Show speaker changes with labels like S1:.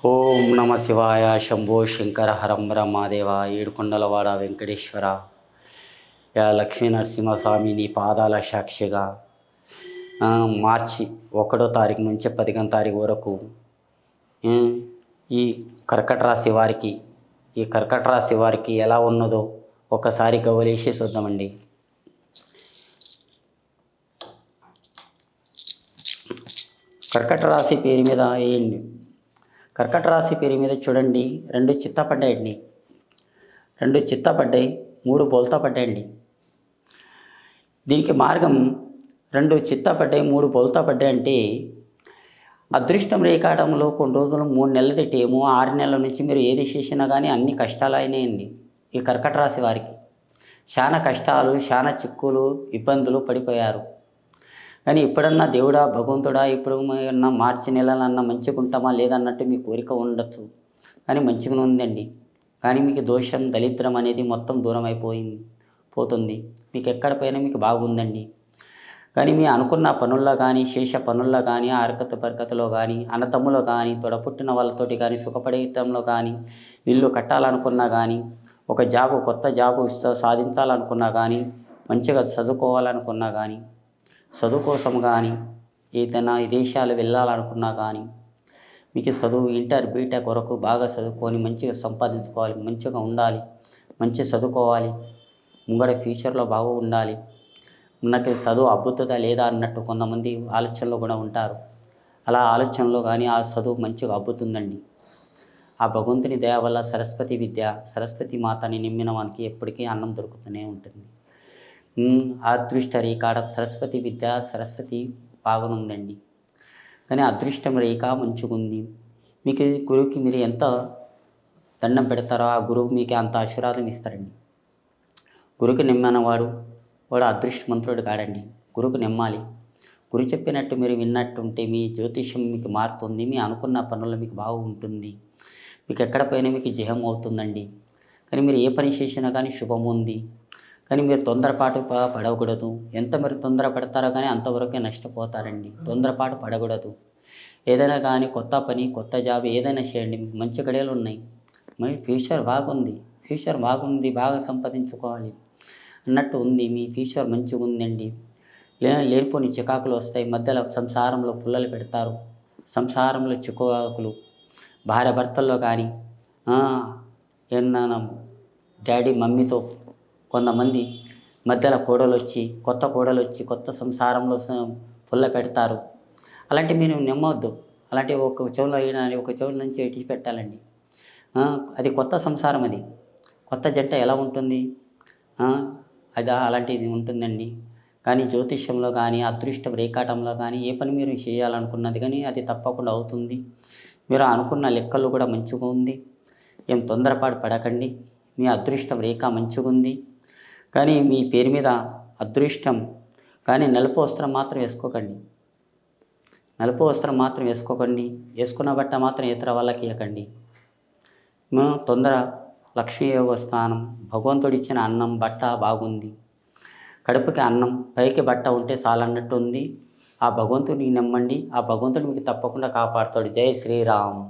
S1: ఓం నమ శివాయ శంభో శంకర హరంబర మహాదేవ ఏడుకొండలవాడ వెంకటేశ్వర యా లక్ష్మీ నరసింహస్వామి నీ పాదాల సాక్షిగా మార్చి 1వ తారీఖు నుంచి 15వ తారీఖు వరకు ఈ కర్కట రాశి వారికి ఎలా ఉన్నదో ఒకసారి గౌలేసి చూద్దామండి. కర్కట రాశి పేరు మీద వేయండి. కర్కట రాశి పేరు మీద చూడండి, 2 చిత్త పడ్డాయండి. 2 చిత్త పడ్డాయి, 3 బోల్తా పడ్డాయండి. దీనికి మార్గం 2 చిత్త పడ్డాయి, 3 బోల్తా పడ్డాయి అంటే అదృష్టం రేఖాటంలో కొన్ని రోజులు 3 నెలలు తిట్టేమో 6 నెలల నుంచి మీరు ఏది చేసినా కానీ అన్ని కష్టాలు అయినాయండి. ఈ కర్కట రాశి వారికి చాలా కష్టాలు, చాలా చిక్కులు, ఇబ్బందులు పడిపోయారు. కానీ ఇప్పుడన్నా దేవుడా, భగవంతుడా, ఇప్పుడు మార్చి నెలలన్నా మంచిగా ఉంటామా లేదన్నట్టు మీ కోరిక ఉండొచ్చు. కానీ మంచిగానే ఉందండి. కానీ మీకు దోషం, దరిద్రం అనేది మొత్తం దూరం పోతుంది. మీకు ఎక్కడ పోయినా మీకు బాగుందండి. కానీ మీ అనుకున్న పనుల్లో కానీ, శేష పనుల్లో కానీ, ఆరకత బరకతలో కానీ, అన్నతమ్ములో కానీ, తొడపుట్టిన వాళ్ళతోటి కానీ, సుఖపడేయటంలో కానీ, ఇల్లు కట్టాలనుకున్నా కానీ, ఒక కొత్త జాబు సాధించాలనుకున్నా కానీ, మంచిగా చదువుకోవాలనుకున్నా కానీ, చదువు కోసం కానీ, ఏదైనా విదేశాలు వెళ్ళాలనుకున్నా కానీ, మీకు చదువు ఇంటర్ బీటెక్ వరకు బాగా చదువుకొని మంచిగా సంపాదించుకోవాలి, మంచిగా ఉండాలి, మంచిగా చదువుకోవాలి, ముంగడ ఫ్యూచర్లో బాగా ఉండాలి, నాకు చదువు అబ్బుతుందా లేదా అన్నట్టు కొంతమంది ఆలోచనలో కూడా ఉంటారు. అలా ఆలోచనలో కానీ ఆ చదువు మంచిగా అబ్బుతుందండి. ఆ భగవంతుని దయ వల్ల సరస్వతి మాతని నిమ్మిన వానికి ఎప్పటికీ అన్నం దొరుకుతూనే ఉంటుంది. అదృష్ట రేఖ సరస్వతి బాగుందండి. కానీ అదృష్టం రేఖ మంచిగుంది. మీకు గురువుకి మీరు ఎంత దండం పెడతారో ఆ గురువు మీకు అంత ఆశీర్వాదం ఇస్తారండి. గురువుకి వాడు అదృష్టవంతుడు కాడండి. గురువుకు నెమ్మాలి. గురు చెప్పినట్టు మీరు విన్నట్టుంటే మీ జ్యోతిష్యం మీకు మారుతుంది. మీ అనుకున్న పనుల్లో మీకు బాగుంటుంది. మీకు ఎక్కడ పోయినా మీకు జయం అవుతుందండి. కానీ మీరు ఏ పని చేసినా కానీ శుభం ఉంది. కానీ మీరు తొందరపాటు పడకూడదు. ఎంత మీరు తొందర పడతారో కానీ అంతవరకే నష్టపోతారండి. తొందరపాటు పడకూడదు. ఏదైనా కానీ కొత్త పని, కొత్త జాబ్ ఏదైనా చేయండి. మీకు మంచి గడియలు ఉన్నాయి. మీ ఫ్యూచర్ బాగుంది, బాగా సంపాదించుకోవాలి అన్నట్టు ఉంది. మీ ఫ్యూచర్ మంచిగా ఉందండి. లేనిపోని చికాకులు వస్తాయి. మధ్యలో సంసారంలో పుల్లలు పెడతారు. సంసారంలో చికాకులు భార్య భర్తల్లో కానీ ఏమన్నా డాడీ మమ్మీతో కొంతమంది మధ్యలో కొత్త కోడలు వచ్చి కొత్త సంసారంలో పుల్ల పెడతారు. అలాంటివి మీరు నమ్మవద్దు. అలాంటివి ఒక చెవులో అయినా ఒక చెవుల నుంచి ఎట్టి పెట్టాలండి. అది కొత్త సంసారం, అది కొత్త జంట ఎలా ఉంటుంది, అది అలాంటిది ఉంటుందండి. కానీ జ్యోతిష్యంలో కానీ, అదృష్టం రేఖాటంలో కానీ ఏ పని మీరు చేయాలనుకున్నది కానీ అది తప్పకుండా అవుతుంది. మీరు అనుకున్న లెక్కలు కూడా మంచిగా ఉంది. ఏం తొందరపాటు పడకండి. మీ అదృష్టం రేఖ మంచిగా ఉంది. కానీ మీ పేరు మీద అదృష్టం కానీ నలుపు వస్త్రం మాత్రం వేసుకోకండి. వేసుకున్న బట్ట మాత్రం ఇతర వాళ్ళకి ఇవ్వకండి. తొందర లక్ష్మీ స్థానం, భగవంతుడిచ్చిన అన్నం, బట్ట బాగుంది. కడుపుకి అన్నం, పైకి బట్ట ఉంటే చాలన్నట్టు ఉంది. ఆ భగవంతుడిని నమ్మండి. ఆ భగవంతుడు మీకు తప్పకుండా కాపాడుతాడు. జై శ్రీరామ్.